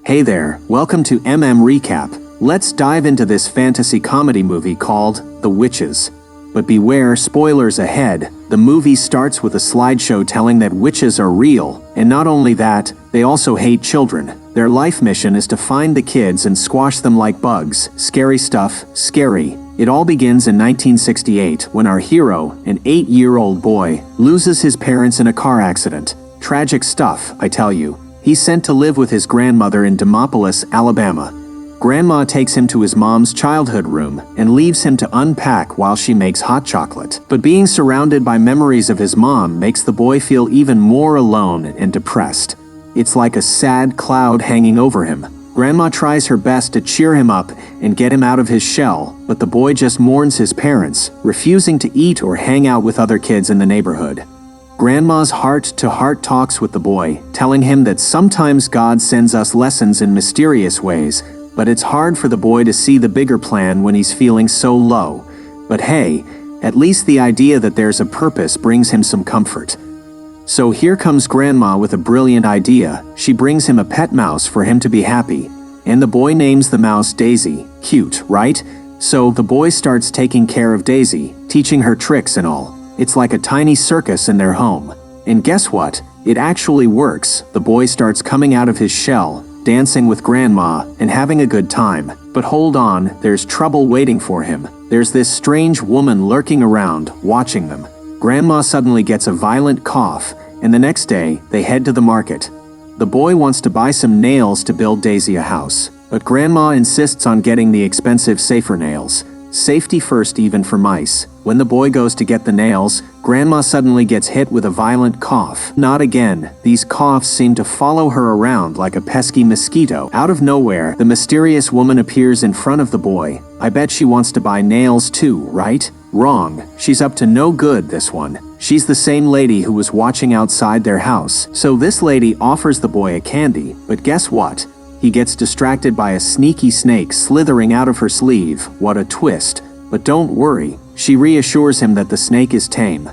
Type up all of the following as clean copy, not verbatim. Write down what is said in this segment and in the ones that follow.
Hey there, welcome to Recap. Let's dive into this fantasy comedy movie called The Witches. But beware, spoilers ahead. The movie starts with a slideshow telling that witches are real, and not only that, they also hate children. Their life mission is to find the kids and squash them like bugs. Scary stuff, scary. It all begins in 1968 when our hero, an 8-year-old boy, loses his parents in a car accident. Tragic stuff, I tell you. He's sent to live with his grandmother in Demopolis, Alabama. Grandma takes him to his mom's childhood room and leaves him to unpack while she makes hot chocolate. But being surrounded by memories of his mom makes the boy feel even more alone and depressed. It's like a sad cloud hanging over him. Grandma tries her best to cheer him up and get him out of his shell, but the boy just mourns his parents, refusing to eat or hang out with other kids in the neighborhood. Grandma's heart-to-heart talks with the boy, telling him that sometimes God sends us lessons in mysterious ways, but it's hard for the boy to see the bigger plan when he's feeling so low. But hey, at least the idea that there's a purpose brings him some comfort. So here comes Grandma with a brilliant idea. She brings him a pet mouse for him to be happy. And the boy names the mouse Daisy. Cute, right? So the boy starts taking care of Daisy, teaching her tricks and all. It's like a tiny circus in their home. And guess what? It actually works. The boy starts coming out of his shell, dancing with Grandma, and having a good time. But hold on, there's trouble waiting for him. There's this strange woman lurking around, watching them. Grandma suddenly gets a violent cough, and the next day, they head to the market. The boy wants to buy some nails to build Daisy a house, but Grandma insists on getting the expensive safer nails. Safety first even for mice. When the boy goes to get the nails, Grandma suddenly gets hit with a violent cough. Not again. These coughs seem to follow her around like a pesky mosquito. Out of nowhere, the mysterious woman appears in front of the boy. I bet she wants to buy nails too, right? Wrong. She's up to no good, this one. She's the same lady who was watching outside their house. So this lady offers the boy a candy, but guess what? He gets distracted by a sneaky snake slithering out of her sleeve. What a twist. But don't worry, she reassures him that the snake is tame.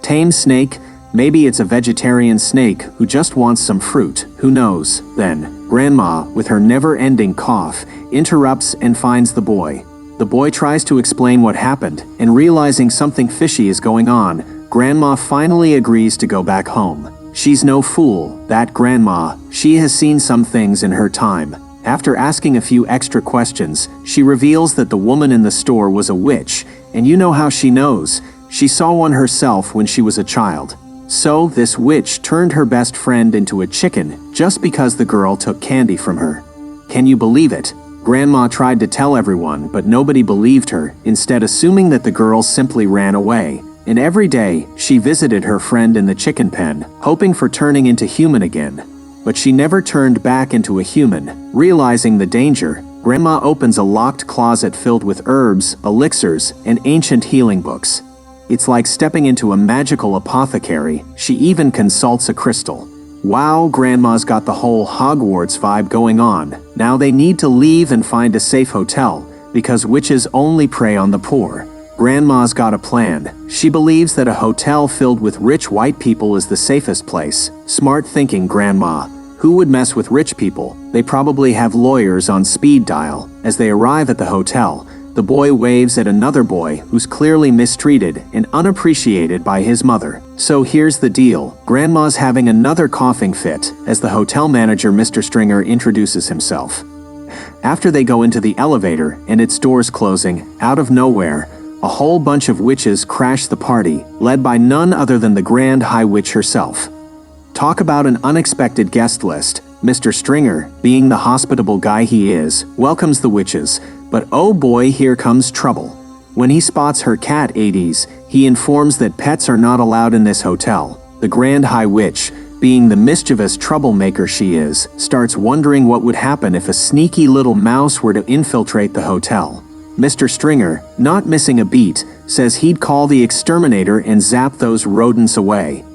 Tame snake? Maybe it's a vegetarian snake who just wants some fruit. Who knows? Then, Grandma, with her never-ending cough, interrupts and finds the boy. The boy tries to explain what happened, and realizing something fishy is going on, Grandma finally agrees to go back home. She's no fool, that Grandma. She has seen some things in her time. After asking a few extra questions, she reveals that the woman in the store was a witch, and you know how she knows. She saw one herself when she was a child. So, this witch turned her best friend into a chicken just because the girl took candy from her. Can you believe it? Grandma tried to tell everyone, but nobody believed her, instead assuming that the girl simply ran away. And every day, she visited her friend in the chicken pen, hoping for turning into human again. But she never turned back into a human. Realizing the danger, Grandma opens a locked closet filled with herbs, elixirs, and ancient healing books. It's like stepping into a magical apothecary. She even consults a crystal. Wow, Grandma's got the whole Hogwarts vibe going on. Now they need to leave and find a safe hotel, because witches only prey on the poor. Grandma's got a plan. She believes that a hotel filled with rich white people is the safest place. Smart thinking, Grandma. Who would mess with rich people? They probably have lawyers on speed dial. As they arrive at the hotel, the boy waves at another boy who's clearly mistreated and unappreciated by his mother. So here's the deal. Grandma's having another coughing fit as the hotel manager, Mr. Stringer, introduces himself. After they go into the elevator and its doors closing, out of nowhere, a whole bunch of witches crash the party, led by none other than the Grand High Witch herself. Talk about an unexpected guest list. Mr. Stringer, being the hospitable guy he is, welcomes the witches, but oh boy, here comes trouble. When he spots her cat, Hades, he informs that pets are not allowed in this hotel. The Grand High Witch, being the mischievous troublemaker she is, starts wondering what would happen if a sneaky little mouse were to infiltrate the hotel. Mr. Stringer, not missing a beat, says he'd call the exterminator and zap those rodents away.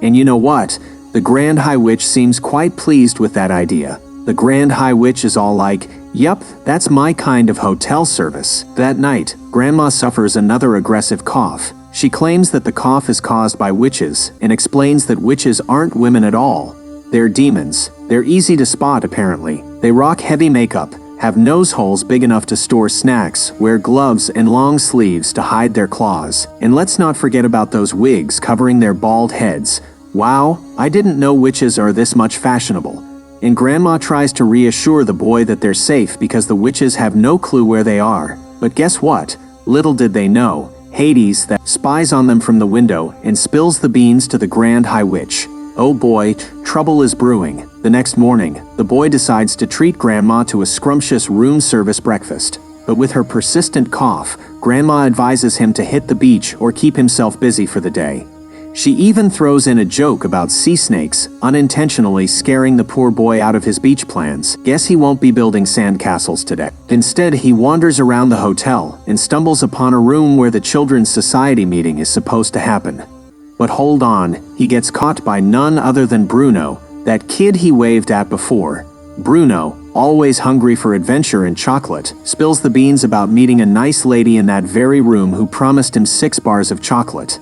And you know what? The Grand High Witch seems quite pleased with that idea. The Grand High Witch is all like, "Yup, that's my kind of hotel service." That night, Grandma suffers another aggressive cough. She claims that the cough is caused by witches and explains that witches aren't women at all. They're demons. They're easy to spot, apparently. They rock heavy makeup, have nose holes big enough to store snacks, wear gloves and long sleeves to hide their claws. And let's not forget about those wigs covering their bald heads. Wow, I didn't know witches are this much fashionable. And Grandma tries to reassure the boy that they're safe because the witches have no clue where they are. But guess what? Little did they know, Hades that spies on them from the window and spills the beans to the Grand High Witch. Oh boy, trouble is brewing. The next morning, the boy decides to treat Grandma to a scrumptious room service breakfast. But with her persistent cough, Grandma advises him to hit the beach or keep himself busy for the day. She even throws in a joke about sea snakes, unintentionally scaring the poor boy out of his beach plans. Guess he won't be building sandcastles today. Instead, he wanders around the hotel and stumbles upon a room where the Children's Society meeting is supposed to happen. But hold on, he gets caught by none other than Bruno, that kid he waved at before. Bruno, always hungry for adventure and chocolate, spills the beans about meeting a nice lady in that very room who promised him 6 bars of chocolate.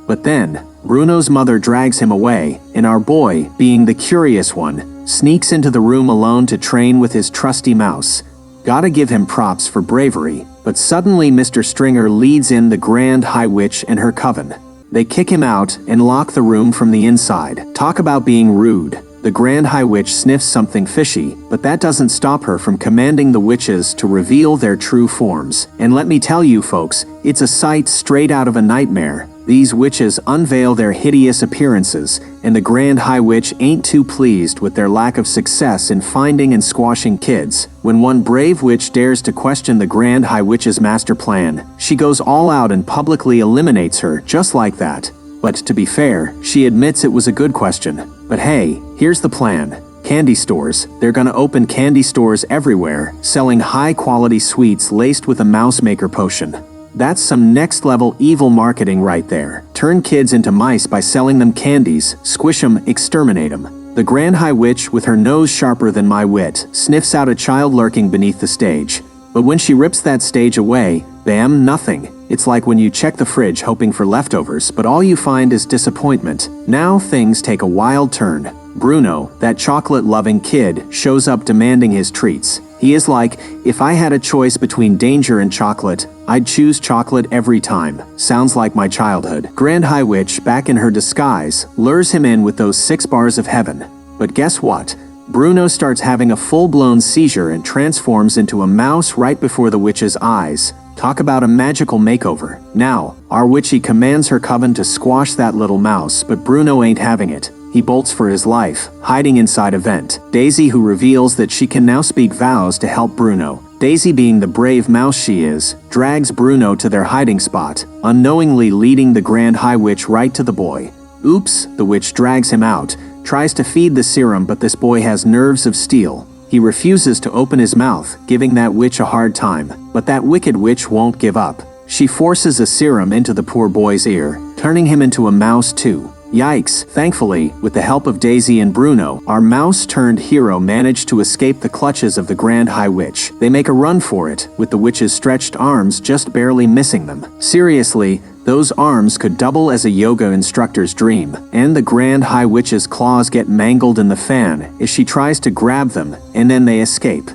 But then, Bruno's mother drags him away, and our boy, being the curious one, sneaks into the room alone to train with his trusty mouse. Gotta give him props for bravery, but suddenly Mr. Stringer leads in the Grand High Witch and her coven. They kick him out and lock the room from the inside. Talk about being rude. The Grand High Witch sniffs something fishy, but that doesn't stop her from commanding the witches to reveal their true forms. And let me tell you folks, it's a sight straight out of a nightmare. These witches unveil their hideous appearances, and the Grand High Witch ain't too pleased with their lack of success in finding and squashing kids. When one brave witch dares to question the Grand High Witch's master plan, she goes all out and publicly eliminates her just like that. But to be fair, she admits it was a good question. But hey, here's the plan. Candy stores. They're gonna open candy stores everywhere, selling high-quality sweets laced with a mouse maker potion. That's some next-level evil marketing right there. Turn kids into mice by selling them candies, squish them, exterminate them. The Grand High Witch, with her nose sharper than my wit, sniffs out a child lurking beneath the stage. But when she rips that stage away, bam, nothing. It's like when you check the fridge hoping for leftovers, but all you find is disappointment. Now things take a wild turn. Bruno, that chocolate-loving kid, shows up demanding his treats. He is like, if I had a choice between danger and chocolate, I'd choose chocolate every time. Sounds like my childhood. Grand High Witch, back in her disguise, lures him in with those 6 bars of heaven. But guess what? Bruno starts having a full-blown seizure and transforms into a mouse right before the witch's eyes. Talk about a magical makeover. Now, our witchy commands her coven to squash that little mouse, but Bruno ain't having it. He bolts for his life, hiding inside a vent. Daisy, who reveals that she can now speak vows to help Bruno. Daisy, being the brave mouse she is, drags Bruno to their hiding spot, unknowingly leading the Grand High Witch right to the boy. Oops, the witch drags him out, tries to feed the serum, but this boy has nerves of steel. He refuses to open his mouth, giving that witch a hard time. But that wicked witch won't give up. She forces a serum into the poor boy's ear, turning him into a mouse too. Yikes! Thankfully, with the help of Daisy and Bruno, our mouse-turned hero managed to escape the clutches of the Grand High Witch. They make a run for it, with the witch's stretched arms just barely missing them. Seriously, those arms could double as a yoga instructor's dream. And the Grand High Witch's claws get mangled in the fan as she tries to grab them, and then they escape.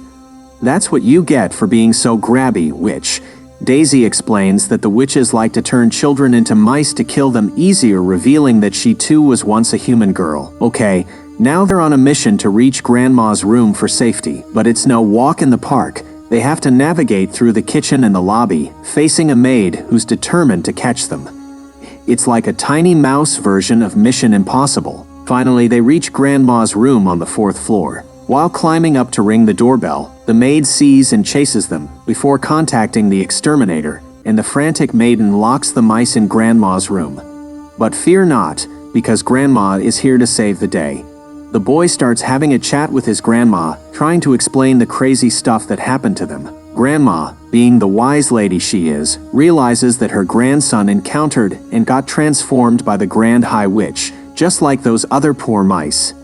That's what you get for being so grabby, witch. Daisy explains that the witches like to turn children into mice to kill them easier, revealing that she too was once a human girl. Okay, now they're on a mission to reach Grandma's room for safety, but it's no walk in the park. They have to navigate through the kitchen and the lobby, facing a maid who's determined to catch them. It's like a tiny mouse version of Mission Impossible. Finally, they reach Grandma's room on the 4th floor. While climbing up to ring the doorbell, the maid sees and chases them before contacting the exterminator, and the frantic maiden locks the mice in Grandma's room. But fear not, because Grandma is here to save the day. The boy starts having a chat with his grandma, trying to explain the crazy stuff that happened to them. Grandma, being the wise lady she is, realizes that her grandson encountered and got transformed by the Grand High Witch, just like those other poor mice.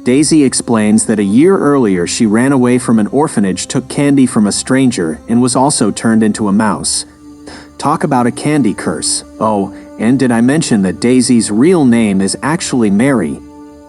Daisy explains that a year earlier she ran away from an orphanage, took candy from a stranger, and was also turned into a mouse. Talk about a candy curse. Oh, and did I mention that Daisy's real name is actually Mary?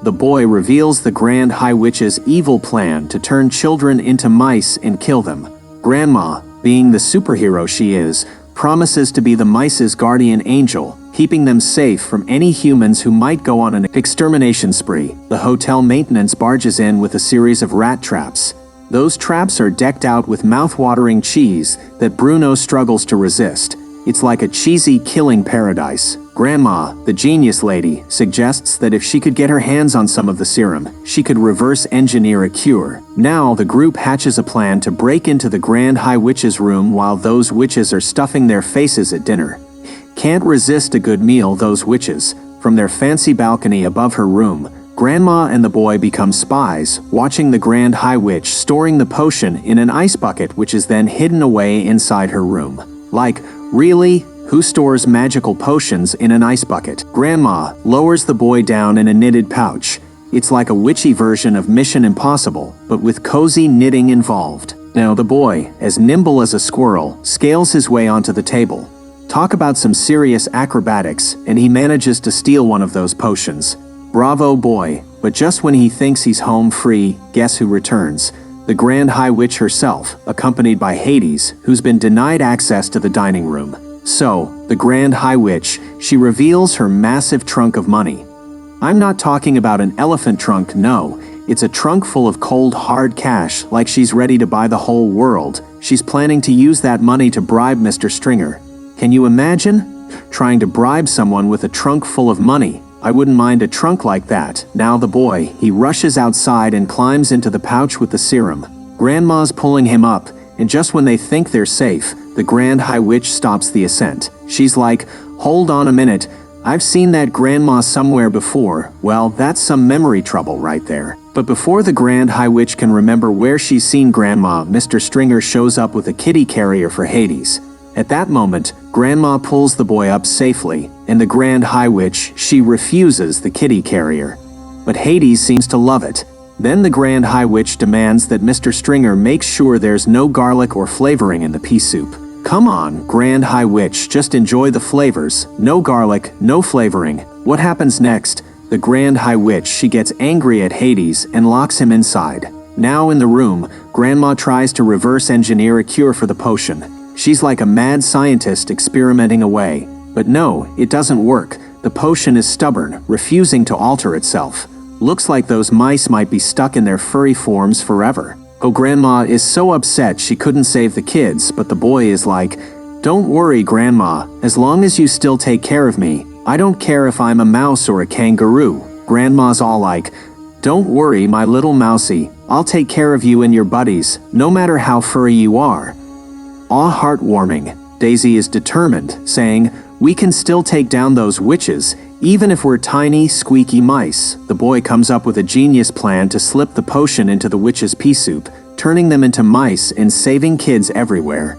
the boy reveals the Grand High Witch's evil plan to turn children into mice and kill them. Grandma, being the superhero she is, promises to be the mice's guardian angel, keeping them safe from any humans who might go on an extermination spree. The hotel maintenance barges in with a series of rat traps. Those traps are decked out with mouth-watering cheese that Bruno struggles to resist. It's like a cheesy killing paradise. Grandma, the genius lady, suggests that if she could get her hands on some of the serum, she could reverse engineer a cure. Now the group hatches a plan to break into the Grand High Witch's room while those witches are stuffing their faces at dinner. Can't resist a good meal, those witches. From their fancy balcony above her room, Grandma and the boy become spies, watching the Grand High Witch storing the potion in an ice bucket which is then hidden away inside her room. Like, really? Who stores magical potions in an ice bucket? Grandma lowers the boy down in a knitted pouch. It's like a witchy version of Mission Impossible, but with cozy knitting involved. Now the boy, as nimble as a squirrel, scales his way onto the table. Talk about some serious acrobatics, and he manages to steal one of those potions. Bravo boy, but just when he thinks he's home free, guess who returns? The Grand High Witch herself, accompanied by Hades, who's been denied access to the dining room. So, the Grand High Witch, she reveals her massive trunk of money. I'm not talking about an elephant trunk, no. It's a trunk full of cold, hard cash, like she's ready to buy the whole world. She's planning to use that money to bribe Mr. Stringer. Can you imagine? Trying to bribe someone with a trunk full of money. I wouldn't mind a trunk like that. Now the boy, he rushes outside and climbs into the pouch with the serum. Grandma's pulling him up, and just when they think they're safe, the Grand High Witch stops the ascent. She's like, hold on a minute, I've seen that grandma somewhere before. Well, that's some memory trouble right there. But before the Grand High Witch can remember where she's seen Grandma, Mr. Stringer shows up with a kitty carrier for Hades. At that moment, Grandma pulls the boy up safely, and the Grand High Witch, she refuses the kitty carrier. But Hades seems to love it. Then the Grand High Witch demands that Mr. Stringer makes sure there's no garlic or flavoring in the pea soup. Come on, Grand High Witch, just enjoy the flavors. No garlic, no flavoring. What happens next? The Grand High Witch, she gets angry at Hades and locks him inside. Now in the room, Grandma tries to reverse engineer a cure for the potion. She's like a mad scientist experimenting away. But no, it doesn't work. The potion is stubborn, refusing to alter itself. Looks like those mice might be stuck in their furry forms forever. Oh, Grandma is so upset she couldn't save the kids, but the boy is like, don't worry, Grandma, as long as you still take care of me. I don't care if I'm a mouse or a kangaroo. Grandma's all like, don't worry, my little mousie, I'll take care of you and your buddies, no matter how furry you are. Aw, heartwarming. Daisy is determined, saying, we can still take down those witches, even if we're tiny, squeaky mice. The boy comes up with a genius plan to slip the potion into the witch's pea soup, turning them into mice and saving kids everywhere.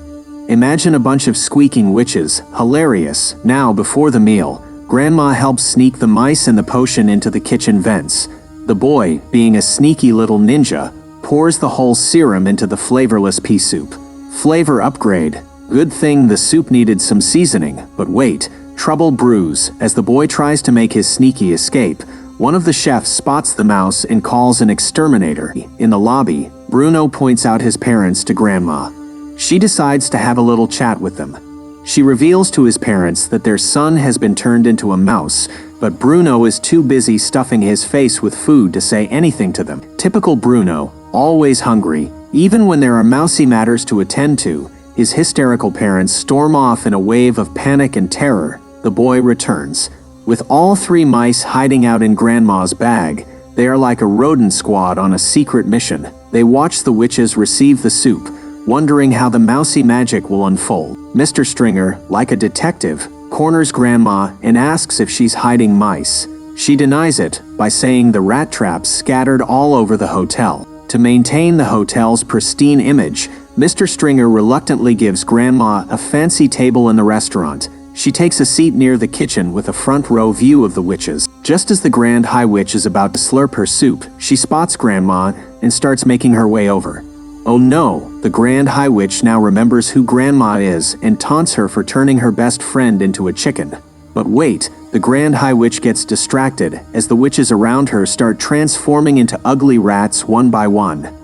Imagine a bunch of squeaking witches. Hilarious. Now, before the meal, Grandma helps sneak the mice and the potion into the kitchen vents. The boy, being a sneaky little ninja, pours the whole serum into the flavorless pea soup. Flavor upgrade. Good thing the soup needed some seasoning, but wait, trouble brews. As the boy tries to make his sneaky escape, one of the chefs spots the mouse and calls an exterminator. In the lobby, Bruno points out his parents to Grandma. She decides to have a little chat with them. She reveals to his parents that their son has been turned into a mouse, but Bruno is too busy stuffing his face with food to say anything to them. Typical Bruno, always hungry. Even when there are mousy matters to attend to, his hysterical parents storm off in a wave of panic and terror. The boy returns. With all three mice hiding out in Grandma's bag, they are like a rodent squad on a secret mission. They watch the witches receive the soup, wondering how the mousy magic will unfold. Mr. Stringer, like a detective, corners Grandma and asks if she's hiding mice. She denies it by saying the rat traps scattered all over the hotel. To maintain the hotel's pristine image, Mr. Stringer reluctantly gives Grandma a fancy table in the restaurant. She takes a seat near the kitchen with a front row view of the witches. Just as the Grand High Witch is about to slurp her soup, she spots Grandma and starts making her way over. Oh no, the Grand High Witch now remembers who Grandma is and taunts her for turning her best friend into a chicken. But wait, the Grand High Witch gets distracted as the witches around her start transforming into ugly rats one by one.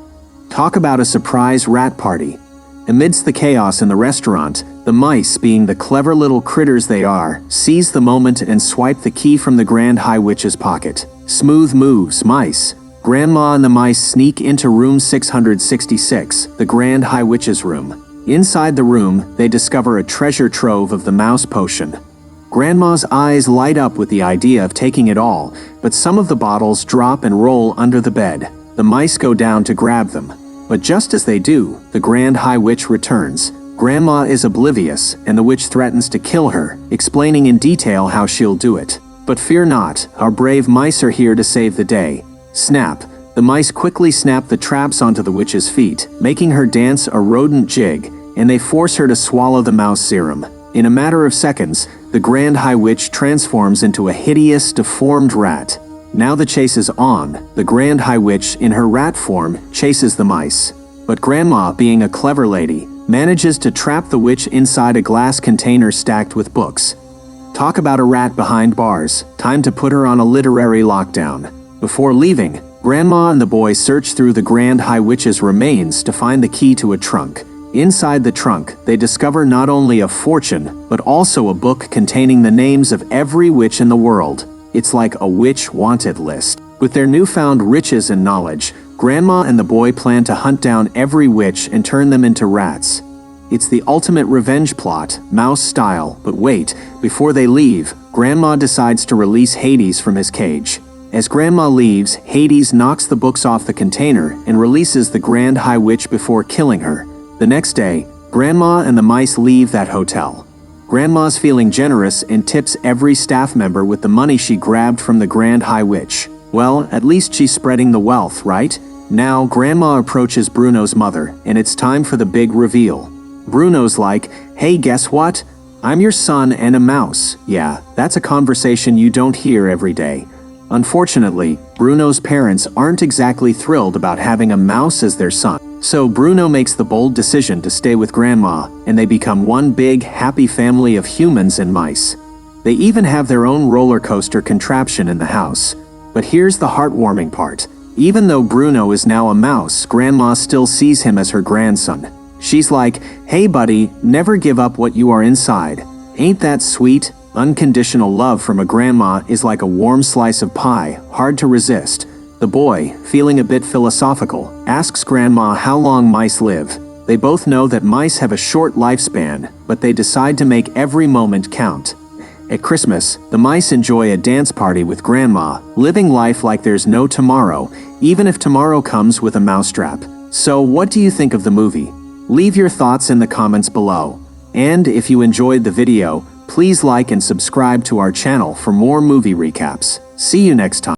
Talk about a surprise rat party. Amidst the chaos in the restaurant, the mice, being the clever little critters they are, seize the moment and swipe the key from the Grand High Witch's pocket. Smooth moves, mice. Grandma and the mice sneak into room 666, the Grand High Witch's room. Inside the room, they discover a treasure trove of the mouse potion. Grandma's eyes light up with the idea of taking it all, but some of the bottles drop and roll under the bed. The mice go down to grab them. But just as they do, the Grand High Witch returns. Grandma is oblivious, and the witch threatens to kill her, explaining in detail how she'll do it. But fear not, our brave mice are here to save the day. Snap. The mice quickly snap the traps onto the witch's feet, making her dance a rodent jig, and they force her to swallow the mouse serum. In a matter of seconds, the Grand High Witch transforms into a hideous, deformed rat. Now the chase is on. The Grand High Witch, in her rat form, chases the mice. But Grandma, being a clever lady, manages to trap the witch inside a glass container stacked with books. Talk about a rat behind bars. Time to put her on a literary lockdown. Before leaving, Grandma and the boy search through the Grand High Witch's remains to find the key to a trunk. Inside the trunk, they discover not only a fortune, but also a book containing the names of every witch in the world. It's like a witch wanted list. With their newfound riches and knowledge, Grandma and the boy plan to hunt down every witch and turn them into rats. It's the ultimate revenge plot, mouse style, but wait, before they leave, Grandma decides to release Hades from his cage. As Grandma leaves, Hades knocks the books off the container and releases the Grand High Witch before killing her. The next day, Grandma and the mice leave that hotel. Grandma's feeling generous and tips every staff member with the money she grabbed from the Grand High Witch. Well, at least she's spreading the wealth, right? Now, Grandma approaches Bruno's mother, and it's time for the big reveal. Bruno's like, "Hey, guess what? I'm your son and a mouse." Yeah, that's a conversation you don't hear every day. Unfortunately, Bruno's parents aren't exactly thrilled about having a mouse as their son. So Bruno makes the bold decision to stay with Grandma, and they become one big, happy family of humans and mice. They even have their own roller coaster contraption in the house. But here's the heartwarming part. Even though Bruno is now a mouse, Grandma still sees him as her grandson. She's like, "Hey buddy, never give up what you are inside." Ain't that sweet? Unconditional love from a grandma is like a warm slice of pie, hard to resist. The boy, feeling a bit philosophical, asks Grandma how long mice live. They both know that mice have a short lifespan, but they decide to make every moment count. At Christmas, the mice enjoy a dance party with Grandma, living life like there's no tomorrow, even if tomorrow comes with a mousetrap. So what do you think of the movie? Leave your thoughts in the comments below. And if you enjoyed the video, please like and subscribe to our channel for more movie recaps. See you next time.